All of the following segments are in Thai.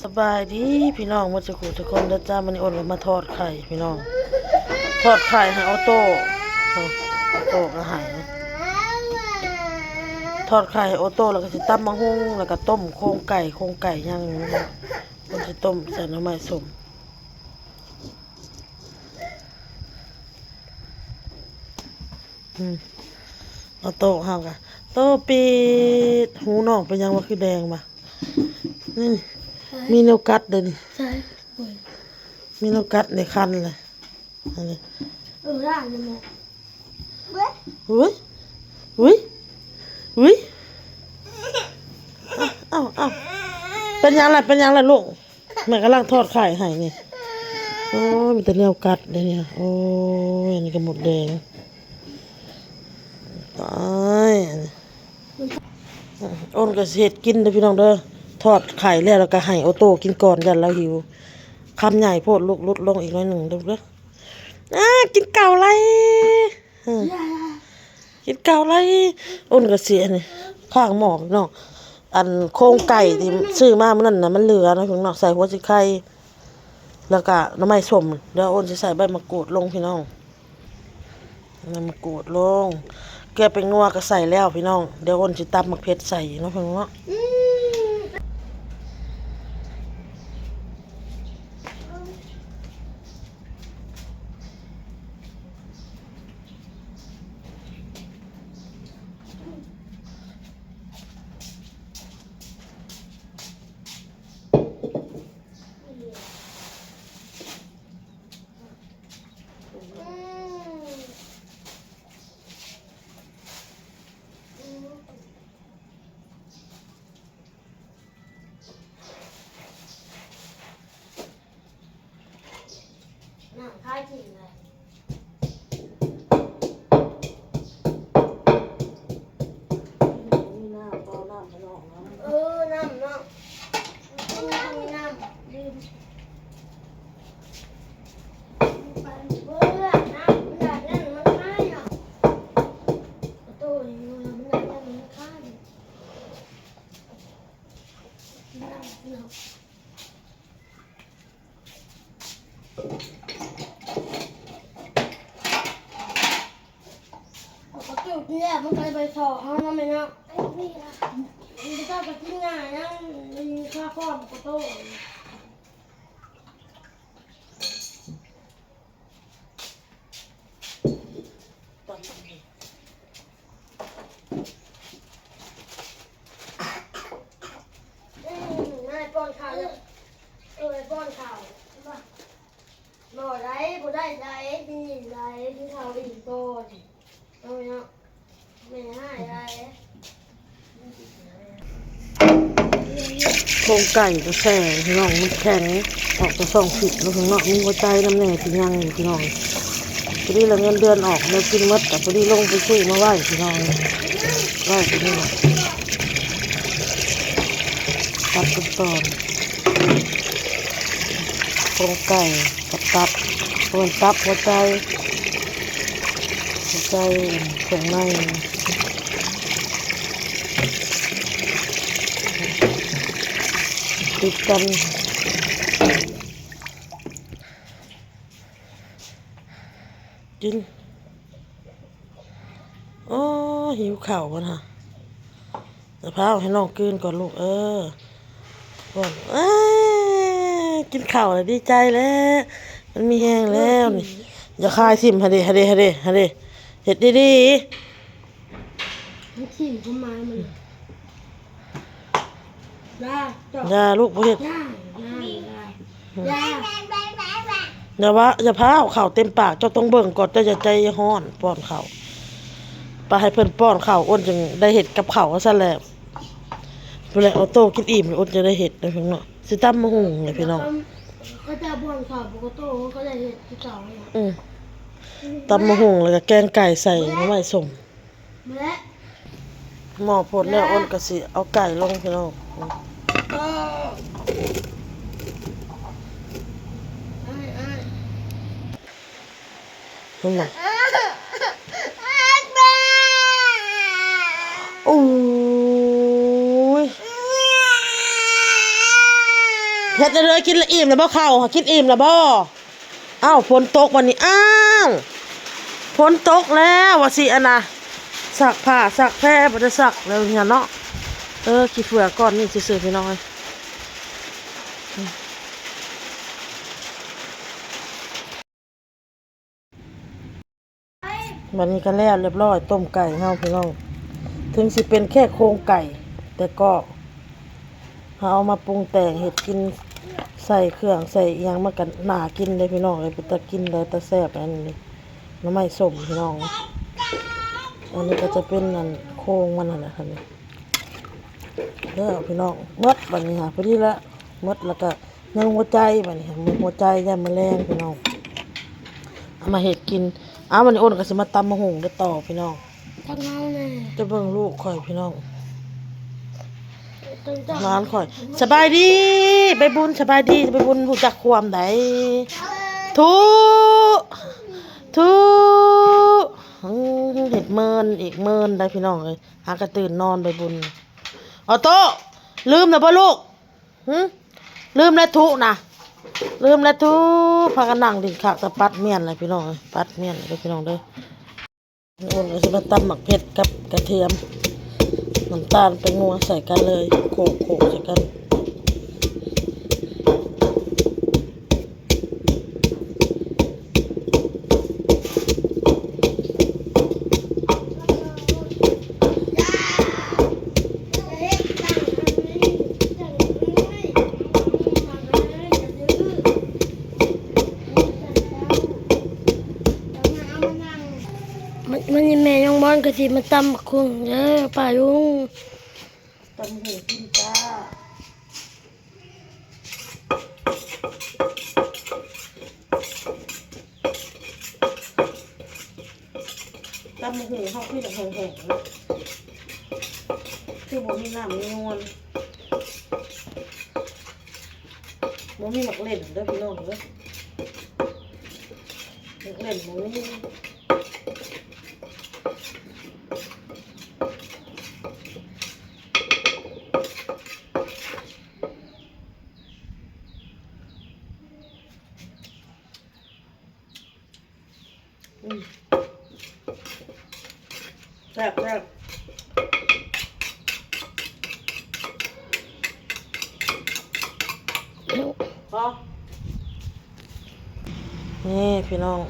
สบายดีพี่น้องมาจากกูทุกคนเด้อจ้ามันนี่อ้นมาทอดไข่พี่น้องทอดไข่ให้ออโต้ก็ให้ทอดไข่ให้ออโต้แล้วก็สิตำมะฮุ่งแล้วก็ต้มโครงไก่ย่างนี้นะมันสิต้มใส่น้ำมันส้มออโต้เฮากะโต้ปิดหูน้องเป็นยังว่าคือแดงมานี่มีแนวกัดเด้อนี่ใช่มีแนวกัดในคันเลยอันนี้ได้ยังไงอุ้ยอุ้ยเอ้าเป็นยังไงลูกแม่กำลังทอดไข่ให้นี่โอ้ยมีแต่แนวกัดเลยเนี่ยโอ้ยอันนี้ก็หมดแดงตายอ้นก็เฮ็ดกินเด้อพี่น้องเด้อทอดไข่แล้วก็ให้ออโต้กินก่อนยันเราหิวคำใหญ่โพดลูกลดลงอีกหน่อยหนึ่งเด้อกินเก่าไรกินเก่าไรอ้นก็เสียนี่ข้างหมอกเนาะอันโครงไก่ที่ซื้อมามันนั่นน่ะมันเหลือนะพี่น้องใส่หัวสิไข่แล้วก็น้ำมันส้มเดี๋ยวอ้นจะใส่ใบมะกรูดลงพี่น้องใบมะกรูดลงเกลือเป็นนัวก็ใส่แล้วพี่น้องเดี๋ยวอ้นจะตำมะเขือใส่เนาะพี่น้องเนาะหนังค่ายจริงเลยมีน้ำเปล่าน้ำพี่น้องนะน้ำมีน้ำดื่มไปเบื่อน้ำมันได้นั่นมันค่ายอ่ะโตอยู่แล้วมันได้นั่นมันค่ายน้ำก็จุดเนี่ยมันไปสอบเขาทำไมเนาะไอ้พี่ละมันจะต้องไปที่งานนะมีค่าฟอมก็โตนายป้อนข่าวป้อนข่าวบ่ได้บ่ได้ได้ดีได้ที่เขาดีโตเอาเนาะไม่ให้ได้ โครงไก่ก็แช่พี่น้องมันแข็งออกจะส่องผิดแล้วพี่น้องมีหัวใจน้ำแน่ที่ยังอยู่พี่น้องพอดีเราเงินเดือนออกเรากินมดแต่พอดีลงไปซื้อมาไหว้พี่น้องไหว้พี่น้องตัดเป็นตอนโครงไก่กับตับส่วนตับหัวใจเครื่องในติดกันกินโอ้หิวข่าวกันฮะจะพาให้น้องกินก่อนลูกก่อนกินข้าวเลยดีใจแล้วมันมีแห้งแล้วนี่อย่าคายทิมฮะเดเห็ดดีมันขี่เข้ามามันได้จบอย่าลูกพ่อเห็ดได้อย่าพาเอาข่าวเต็มปากเจ้าต้องเบิ่งก่อนเจ้าจะใจฮ้อนป้อนข่าวไปให้เพิ่นป้อนข่าวอ้นจึงได้เห็ดกับข่าวซะแล้วเวลาออโต้กินอิ่มอ้นจะได้เห็ดนะพี่น้องสิตำมะฮุ่งเลยพี่น้องก็จะบ่นข่าวปกติก็จะเห็นที่เก่าเนี่ยตำมะฮุ่งแล้วก็แกงไก่ใส่น้ำมันส้มและหม้อพดแล้วอ้นก็สิเอาไก่ลงพี่น้องนั่นแหละโอ้ย เฮ็ดเลยกินละอิ่มแล้วบ่เข้ากินอิ่มแล้วบ่อ้าวฝนตกวันนี้อ้าวฝนตกแล้วว่าสิอันน่ะซักผ้าซักแพร่บ่ได้ซักแล้วเนี่ยเนาะขี้เฟือกก่อนนี่ซื่อๆพี่น้องเอ้ยวันนี้ก็แล้วเรียบร้อยต้มไก่เฮาพี่น้องถึงสิเป็นแค่โครงไก่แต่ก็เอามาปรุงแต่งเห็ดกินใส่เครื่องใส่อิหยังมากันหนากินเลยพี่น้องเลยเป็นตะกินเลยตะแซ่บอันนี้น้ำไม่ส้มพี่น้องอันนี้ก็จะเป็นนั่นโครงมันนั่นแหละครับนี่เด้อพี่น้องมดบัดนี้ค่ะพอดีละมดแล้วก็ยังหัวใจบัดนี้ค่ะหัวใจย่าแมลงพี่น้องเอามาเห็ดกินวันนี้อ้นก็สิมาตำมะฮุ่งได้ต่อพี่น้อง ทั้งเฮาเลย จะเบิ่งลูกข่อยพี่น้องร้านข่อยสบายดีไปบุญสบายดีไปบุญรู้จักความใดทุทุเห็ดเมินอีกเมินได้พี่น้องเลยหากระตื่นนอนไปบุญเอาโตะลืมนะบ่ลูกลืมแล้วทุนะลืมแล้วทุพากันนั่งดินขากตะปัดเมียนเลยพี่น้องเลยปัดเมียนเลยพี่น้องเด้อโอนก็จะมาตำหมักเผ็ดกับกระเทียมน้ำตาลไปงัวใส่กันเลยโขกใส่กันมันยังแม่ยังบ้านก็สิมาตำบักหุ่งเด้อป้าลุง ตำหูกินจ้าตำหูเขาคือแบบแห้งๆนะคือบ่มีน้ำมีนวลบ่มีหมักเล่นเด้อพี่น้องเด้อหมักเล่นบ่มีแซ่บพอนี่พี่น้อง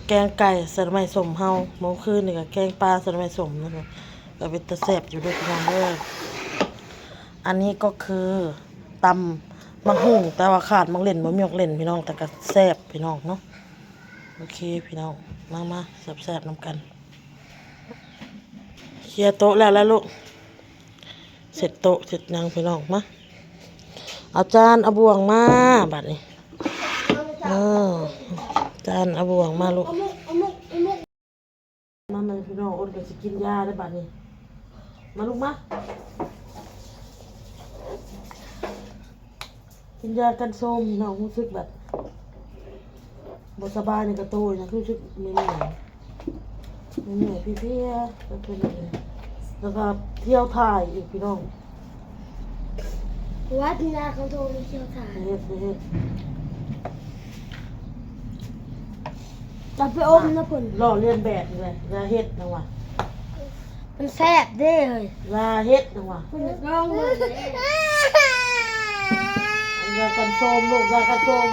แกงไก่ใส่ไม้ส้มเฮาเมื่อคืนนี่ก็แกงปลาใส่ไม้ส้มนะครับก็เป็นตะแซ่บอยู่ด้วยพี่น้องเด้ออันนี้ก็คือตำมะฮุ่งแต่ว่าขาดมักเล่นบ่มีมักเล่นพี่น้องแต่ก็แซ่บพี่น้องเนาะโอเคพี่น้องมาแซ่บๆนำกันเคลียร์โต๊ะแล้วลูกเสร็จโต๊ะเสร็จยังพี่น้องมาเอาจานเอาบ่วงมาบัดนี้จานเอาบ่วงมาลูกมาเลยพี่น้องอ้นก็สิกินยาได้บัดนี้มาลูกมากินยากันส้มน้องรู้สึกแบบบ่สบายในกระโตยนะรู้สึกเหนื่อยเพลียๆแล้วเป็นอะไรแล้วก็เที่ยวถ่ายอีกพี่น้องวัดนาเขาโทรไปเที่ยวถ่าย เฮ็ดจับไปอมนะผล ล่อเลียนแบบนี่แหละลาเฮ็ดนะว่ะ มันแซ่บเด้เลย ลาเฮ็ดนะว่ะ คุณลองเลย ยากันส้มลูกยากันส้ม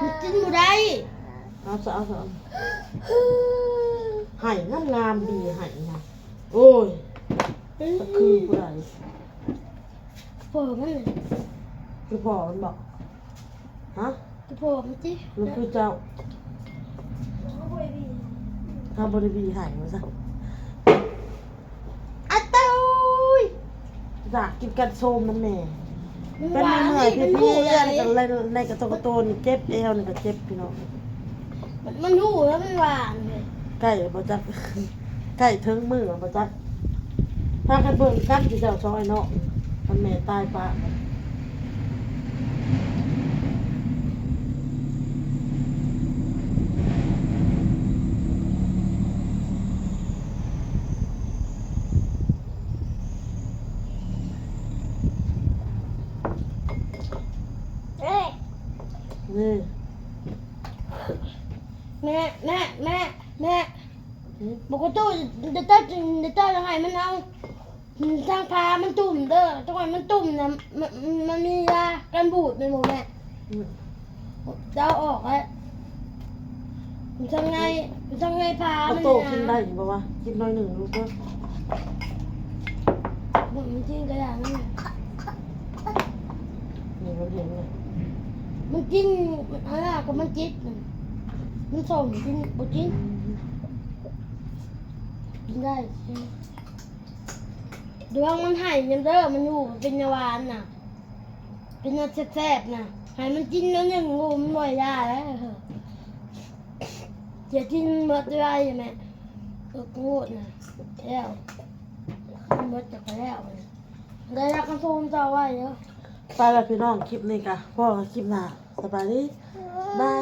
มันกินบ่ได้ เอาไห่งามดีไห่นะโอ้ยตะคือผู้ใด พอมัน คือพ่อมันบอกฮะ พอมันจิ มันคือเจ้าถ้าบริบีไห่มาซะอะเต้ยอยากกินกันส้มน้ำแม่เป็นเมื่อยพี่ในกระโตนี่เจ็บเอวนี่ก็เจ็บพี่น้อง มันหูแล้วมันหวานเลย ใกล้บ่จักใกล้ถึงมือบ่จักถ้ากันเบิ่งกันสิเจ้าซอยเนาะมันแม่ตายปะ นี่ แม่บอกว่าตู้เดี๋ยวเต้จะให้มันเอาทางพามันตุ่มเด้อจังหวะมันตุ่มนะมันมียากันบูดในหมู่แม่จะเอาออกแล้วมันทำไงพา เอา มัน โตกินได้อยู่ปะวะกินน้อยหนึ่งลูกเด้อ มันกินกระดาษนั่น นี่เราเรียนเลย มันกินอะไรก็มันจิตมันส่งกินบุกินกินได้ดวงมันหายยังเด้อมันอยู่เป็นยาวานน่ะเป็นยาแซ่บๆน่ะให้มันกินแล้วหนึ่งงูมันบ่อยยาแล้วจะกินหมดได้ไหมงูน่ะแล้วหมดจะไปแล้วได้รักกันโซมเจ้าไว้เยอะ ไปแล้วพี่น้องคลิปนี้กะพ่อคลิปหน้าสบายดีบาย